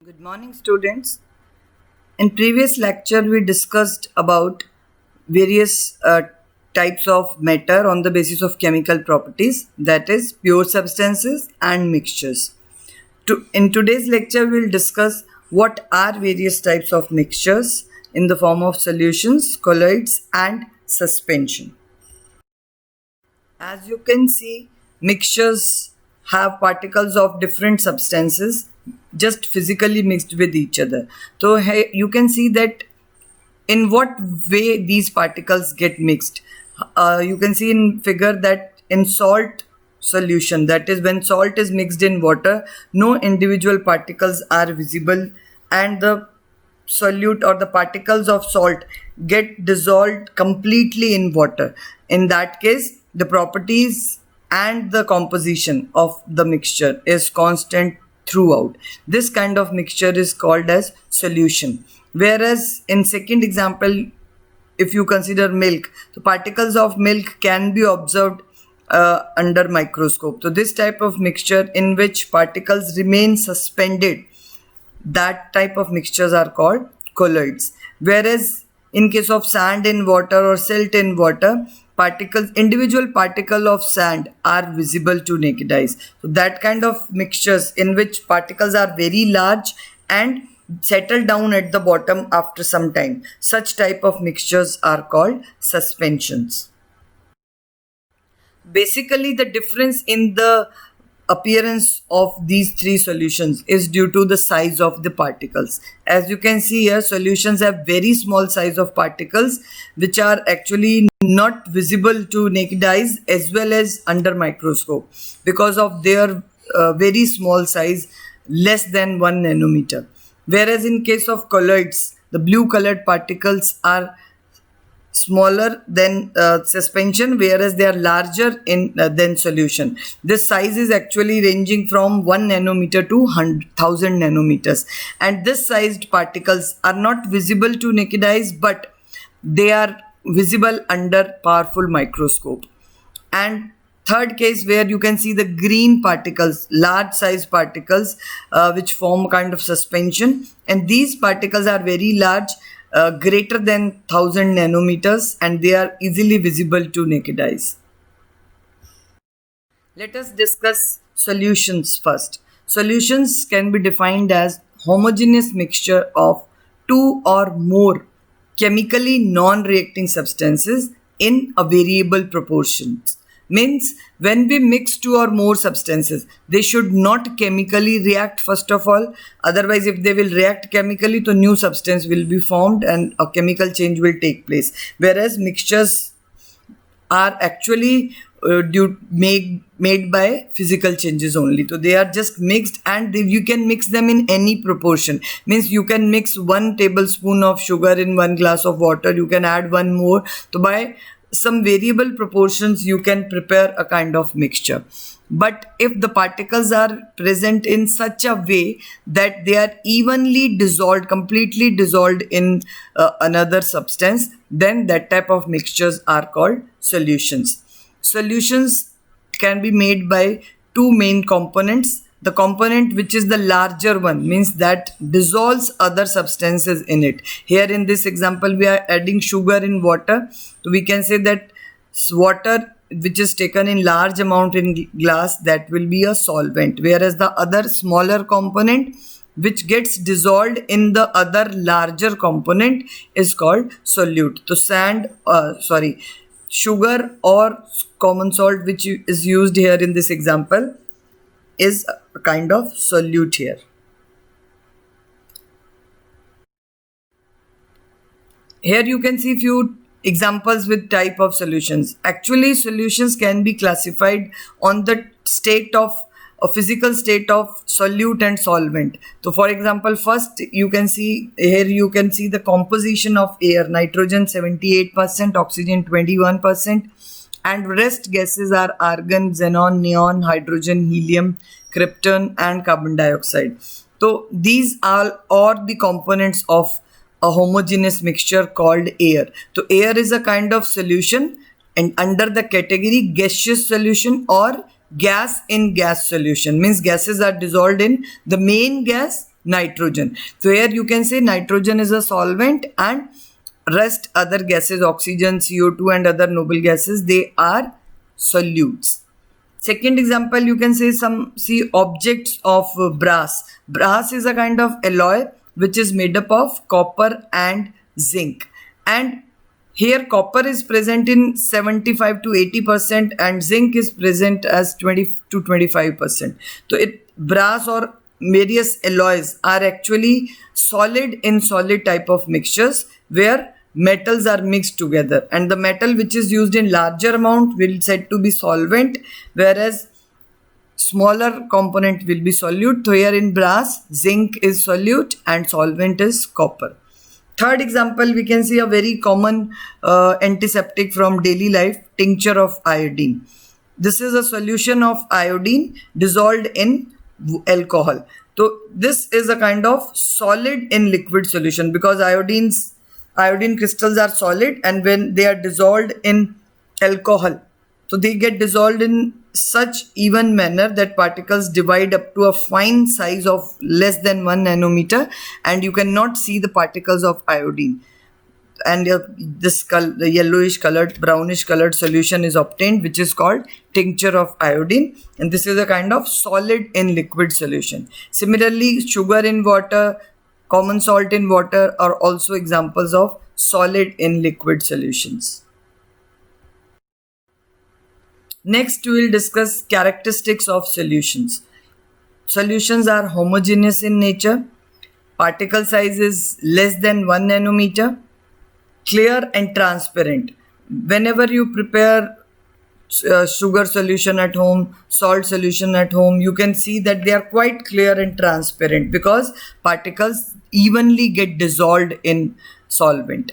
Good morning, students. In previous lecture, we discussed about various types of matter on the basis of chemical properties, that is, pure substances and mixtures. In today's lecture, we'll discuss what are various types of mixtures in the form of solutions, colloids, and suspension. As you can see, mixtures have particles of different substances just physically mixed with each other. So you can see that in what way these particles get mixed. You can see in figure that in salt solution, that is when salt is mixed in water, no individual particles are visible, and the solute or the particles of salt get dissolved completely in water. In that case, the properties and the composition of the mixture is constant throughout. This kind of mixture is called as solution. Whereas in second example, if you consider milk, the particles of milk can be observed under microscope. So this type of mixture in which particles remain suspended, that type of mixtures are called colloids. Whereas in case of sand in water or silt in water, individual particle of sand are visible to naked eyes. So that kind of mixtures in which particles are very large and settle down at the bottom after some time, such type of mixtures are called suspensions. Basically, the difference in the appearance of these three solutions is due to the size of the particles. As you can see here, solutions have very small size of particles which are actually not visible to naked eyes as well as under microscope because of their very small size, less than 1 nanometer. Whereas in case of colloids, the blue colored particles are smaller than suspension, whereas they are larger than solution. This size is actually ranging from 1 nanometer to 1,000 nanometers, and this sized particles are not visible to naked eyes, but they are visible under powerful microscope. And third case, where you can see the green particles, large size particles, which form a kind of suspension, and these particles are very large, greater than 1,000 nanometers, and they are easily visible to naked eyes. Let us discuss solutions first. Solutions can be defined as homogeneous mixture of two or more chemically non-reacting substances in a variable proportions. Means when we mix two or more substances, they should not chemically react first of all. Otherwise, if they will react chemically, the new substance will be formed and a chemical change will take place. Whereas mixtures are actually made by physical changes only. So they are just mixed, and you can mix them in any proportion. Means you can mix 1 tablespoon of sugar in 1 glass of water. You can add one more. So by some variable proportions, you can prepare a kind of mixture. But if the particles are present in such a way that they are evenly dissolved, completely dissolved in another substance, then that type of mixtures are called solutions. Solutions can be made by two main components. The component which is the larger one means that dissolves other substances in it. Here in this example, we are adding sugar in water. So we can say that water which is taken in large amount in glass, that will be a solvent, whereas the other smaller component which gets dissolved in the other larger component is called solute. So sugar or common salt, which is used here in this example, is a kind of solute here. Here you can see few examples with type of solutions. Actually, solutions can be classified on the state of a physical state of solute and solvent. So for example, first you can see the composition of air: nitrogen 78%, oxygen 21%, and rest gases are argon, xenon, neon, hydrogen, helium, krypton, and carbon dioxide. So these are all the components of a homogeneous mixture called air. So air is a kind of solution, and under the category gaseous solution or gas in gas solution, means gases are dissolved in the main gas nitrogen. So here you can say nitrogen is a solvent and rest other gases, oxygen, CO2 and other noble gases, they are solutes. Second example, you can say see objects of brass. Brass is a kind of alloy which is made up of copper and zinc. And here copper is present in 75 to 80% and zinc is present as 20 to 25%. So brass or various alloys are actually solid in solid type of mixtures where metals are mixed together, and the metal which is used in larger amount will said to be solvent, whereas smaller component will be solute. So here in brass, zinc is solute and solvent is copper. Third example, we can see a very common antiseptic from daily life, tincture of iodine. This is a solution of iodine dissolved in alcohol. So this is a kind of solid in liquid solution because iodine crystals are solid, and when they are dissolved in alcohol, so they get dissolved in such even manner that particles divide up to a fine size of less than 1 nanometer, and you cannot see the particles of iodine. And the yellowish colored, brownish colored solution is obtained, which is called tincture of iodine, and this is a kind of solid in liquid solution. Similarly, sugar in water, common salt in water are also examples of solid in liquid solutions. Next, we will discuss characteristics of solutions. Solutions are homogeneous in nature, particle size is less than 1 nanometer, clear and transparent. Whenever you prepare sugar solution at home, salt solution at home, you can see that they are quite clear and transparent because particles evenly get dissolved in solvent.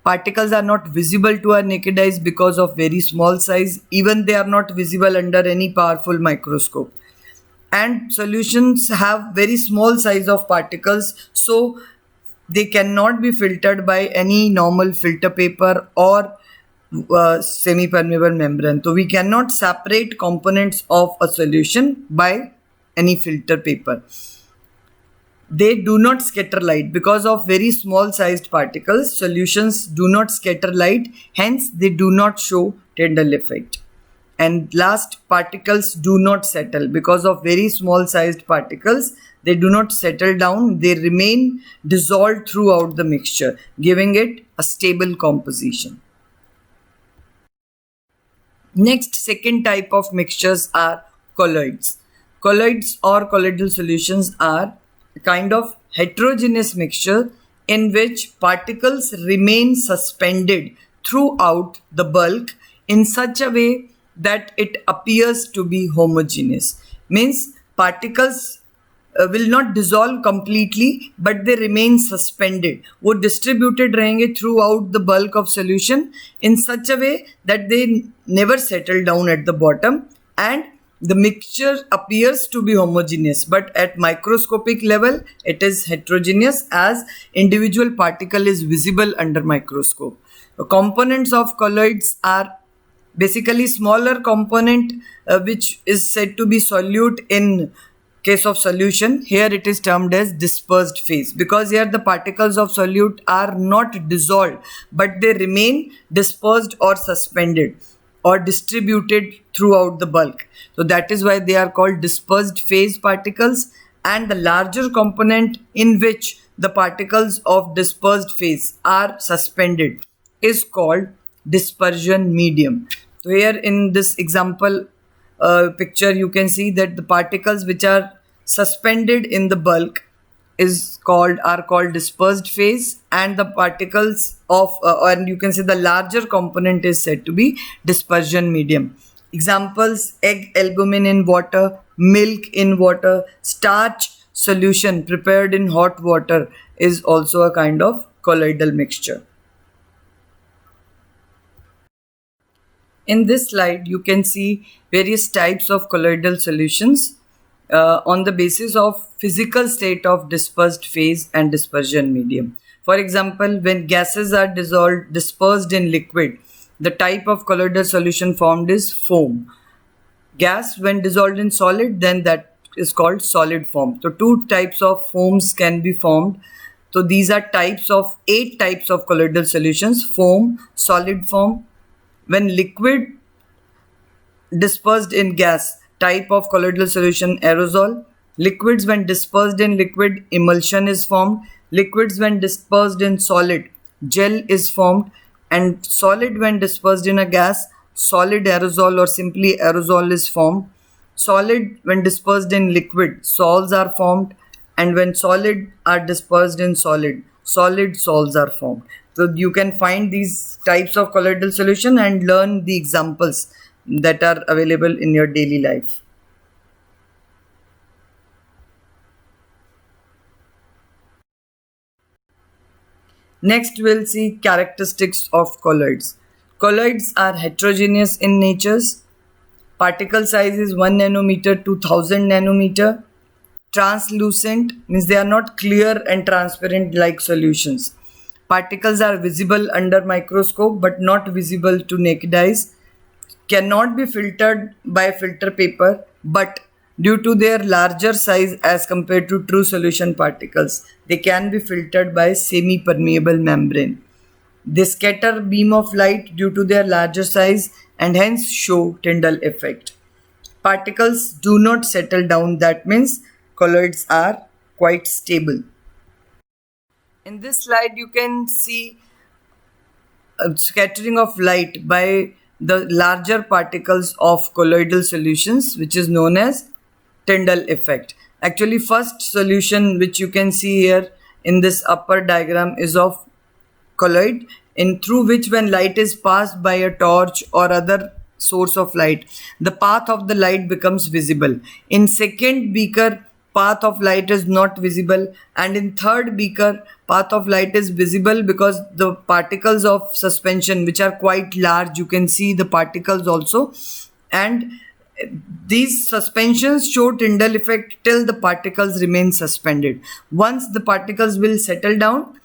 Particles are not visible to our naked eyes because of very small size. Even they are not visible under any powerful microscope. And solutions have very small size of particles, so they cannot be filtered by any normal filter paper or semi-permeable membrane. So we cannot separate components of a solution by any filter paper. They do not scatter light because of very small sized particles. Solutions do not scatter light, hence they do not show Tyndall effect. And last, particles do not settle because of very small sized particles. They do not settle down, they remain dissolved throughout the mixture, giving it a stable composition. Next, second type of mixtures are colloids. Colloids or colloidal solutions are a kind of heterogeneous mixture in which particles remain suspended throughout the bulk in such a way that it appears to be homogeneous. Means particles will not dissolve completely, but they remain suspended. वो distributed रहेंगे throughout the bulk of solution in such a way that they never settle down at the bottom, and the mixture appears to be homogeneous, but at microscopic level it is heterogeneous as individual particle is visible under microscope. The components of colloids are basically smaller component which is said to be solute in case of solution. Here it is termed as dispersed phase because here the particles of solute are not dissolved but they remain dispersed or suspended or distributed throughout the bulk. So that is why they are called dispersed phase particles, and the larger component in which the particles of dispersed phase are suspended is called dispersion medium. So here in this example picture you can see that the particles which are suspended in the bulk are called dispersed phase, and the particles of and you can say the larger component is said to be dispersion medium. Examples: egg albumin in water, milk in water, starch solution prepared in hot water is also a kind of colloidal mixture. In this slide you can see various types of colloidal solutions on the basis of physical state of dispersed phase and dispersion medium. For example, when gases are dispersed in liquid, the type of colloidal solution formed is foam. Gas when dissolved in solid, then that is called solid form. So two types of foams can be formed. So these are eight types of colloidal solutions: foam, solid form. When liquid, dispersed in gas, type of colloidal solution, aerosol. Liquids when dispersed in liquid, emulsion is formed. Liquids when dispersed in solid, gel is formed. And solid when dispersed in a gas, solid aerosol or simply aerosol is formed. Solid when dispersed in liquid, sols are formed. And when solid are dispersed in solid sols are formed. So you can find these types of colloidal solution and learn the examples that are available in your daily life. Next, we'll see characteristics of colloids. Colloids are heterogeneous in nature. Particle size is 1 nanometer to 1000 nanometer. Translucent means they are not clear and transparent like solutions. Particles are visible under microscope but not visible to naked eyes. Cannot be filtered by filter paper, but due to their larger size as compared to true solution particles, they can be filtered by semi-permeable membrane. They scatter beam of light due to their larger size and hence show Tyndall effect. Particles do not settle down, that means colloids are quite stable. In this slide you can see a scattering of light by the larger particles of colloidal solutions, which is known as Tyndall effect. Actually, first solution which you can see here in this upper diagram is of colloid, in through which when light is passed by a torch or other source of light, the path of the light becomes visible. In second beaker, path of light is not visible, and in third beaker, path of light is visible because the particles of suspension, which are quite large, you can see the particles also, and these suspensions show Tyndall effect till the particles remain suspended. Once the particles will settle down,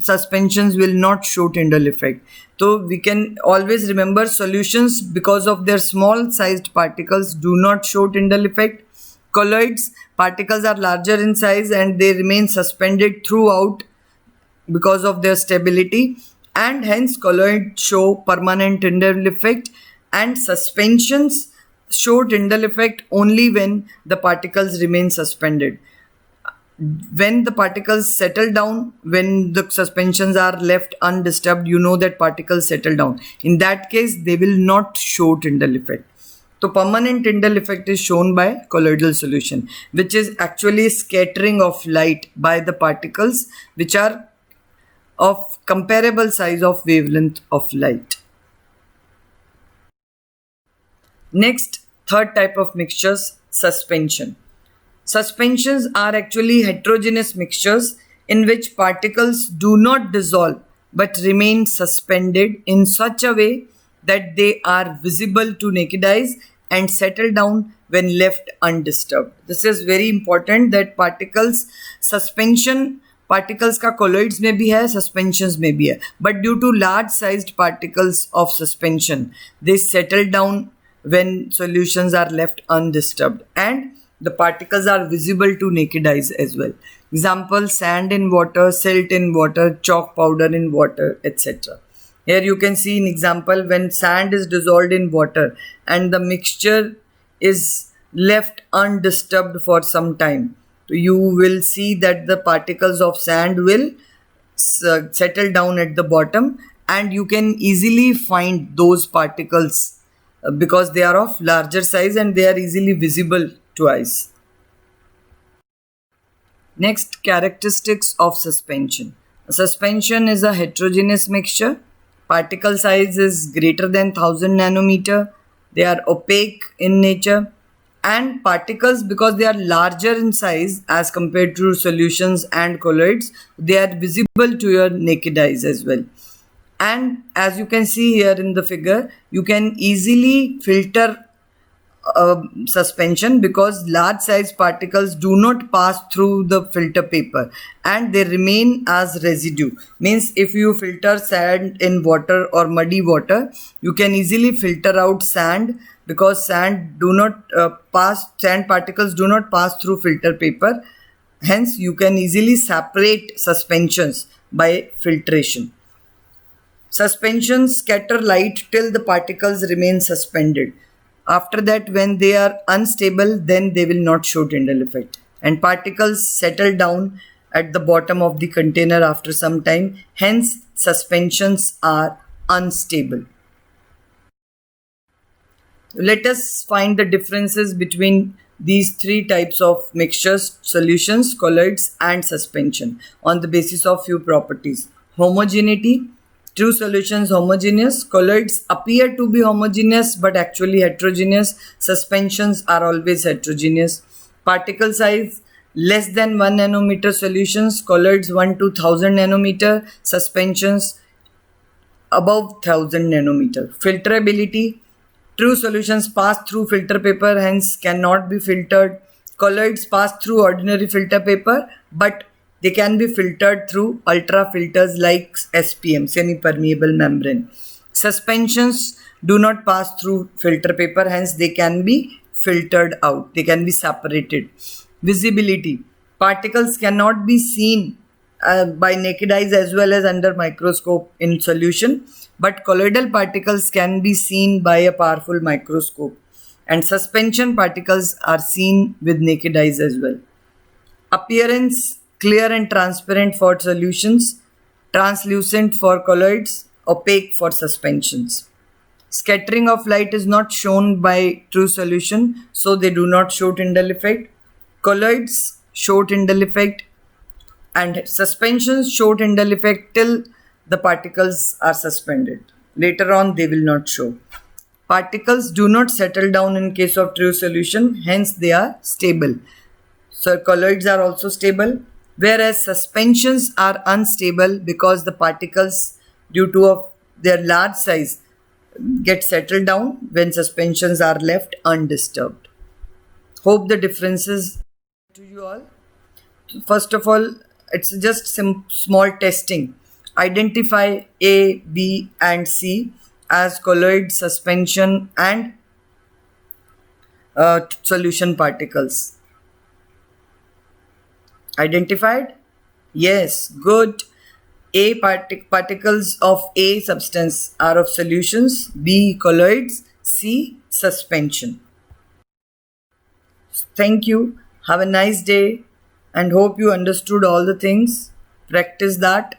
suspensions will not show Tyndall effect. So we can always remember solutions, because of their small sized particles, do not show Tyndall effect. Colloids, particles are larger in size and they remain suspended throughout because of their stability, and hence colloids show permanent Tyndall effect, and suspensions show Tyndall effect only when the particles remain suspended. When the particles settle down, when the suspensions are left undisturbed, you know that particles settle down. In that case, they will not show Tyndall effect. So permanent Tyndall effect is shown by colloidal solution, which is actually scattering of light by the particles which are of comparable size of wavelength of light. Next, third type of mixtures, suspension. Suspensions are actually heterogeneous mixtures in which particles do not dissolve but remain suspended in such a way that they are visible to naked eyes and settle down when left undisturbed. This is very important that particles, suspension, particles का colloids में भी है, suspensions में भी है, but due to large sized particles of suspension, they settle down when solutions are left undisturbed and the particles are visible to naked eyes as well. Example, sand in water, silt in water, chalk powder in water, etc. Here you can see an example when sand is dissolved in water and the mixture is left undisturbed for some time. So you will see that the particles of sand will settle down at the bottom and you can easily find those particles because they are of larger size and they are easily visible to eyes. Next, characteristics of suspension. A suspension is a heterogeneous mixture. Particle size is greater than 1000 nanometer. They are opaque in nature, and particles, because they are larger in size as compared to solutions and colloids, they are visible to your naked eyes as well. And as you can see here in the figure, you can easily filter suspension because large size particles do not pass through the filter paper and they remain as residue. Means if you filter sand in water or muddy water, you can easily filter out sand because sand particles do not pass through filter paper. Hence you can easily separate suspensions by filtration. Suspensions scatter light till the particles remain suspended. After that, when they are unstable, then they will not show Tyndall effect. And particles settle down at the bottom of the container after some time. Hence, suspensions are unstable. Let us find the differences between these three types of mixtures: solutions, colloids, and suspension on the basis of few properties. Homogeneity. True solutions homogeneous. Colloids appear to be homogeneous but actually heterogeneous. Suspensions are always heterogeneous. Particle size less than 1 nanometer solutions. Colloids 1 to 1000 nanometer. Suspensions above 1000 nanometer. Filterability. True solutions pass through filter paper, hence cannot be filtered. Colloids pass through ordinary filter paper, but they can be filtered through ultra filters like SPM, semi-permeable membrane. Suspensions do not pass through filter paper, hence they can be filtered out. They can be separated. Visibility. Particles cannot be seen by naked eyes as well as under microscope in solution, but colloidal particles can be seen by a powerful microscope, and suspension particles are seen with naked eyes as well. Appearance: clear and transparent for solutions, translucent for colloids, opaque for suspensions. Scattering of light is not shown by true solution, so they do not show Tyndall effect. Colloids show Tyndall effect, and suspensions show Tyndall effect till the particles are suspended. Later on, they will not show. Particles do not settle down in case of true solution, hence they are stable. So colloids are also stable, whereas suspensions are unstable because the particles, due to their large size, get settled down when suspensions are left undisturbed. Hope the differences to you all. First of all, it's just small testing. Identify A, B and C as colloid, suspension and solution particles. Identified? Yes, good. A particles of A substance are of solutions, B colloids, C suspension. Thank you. Have a nice day and hope you understood all the things. Practice that.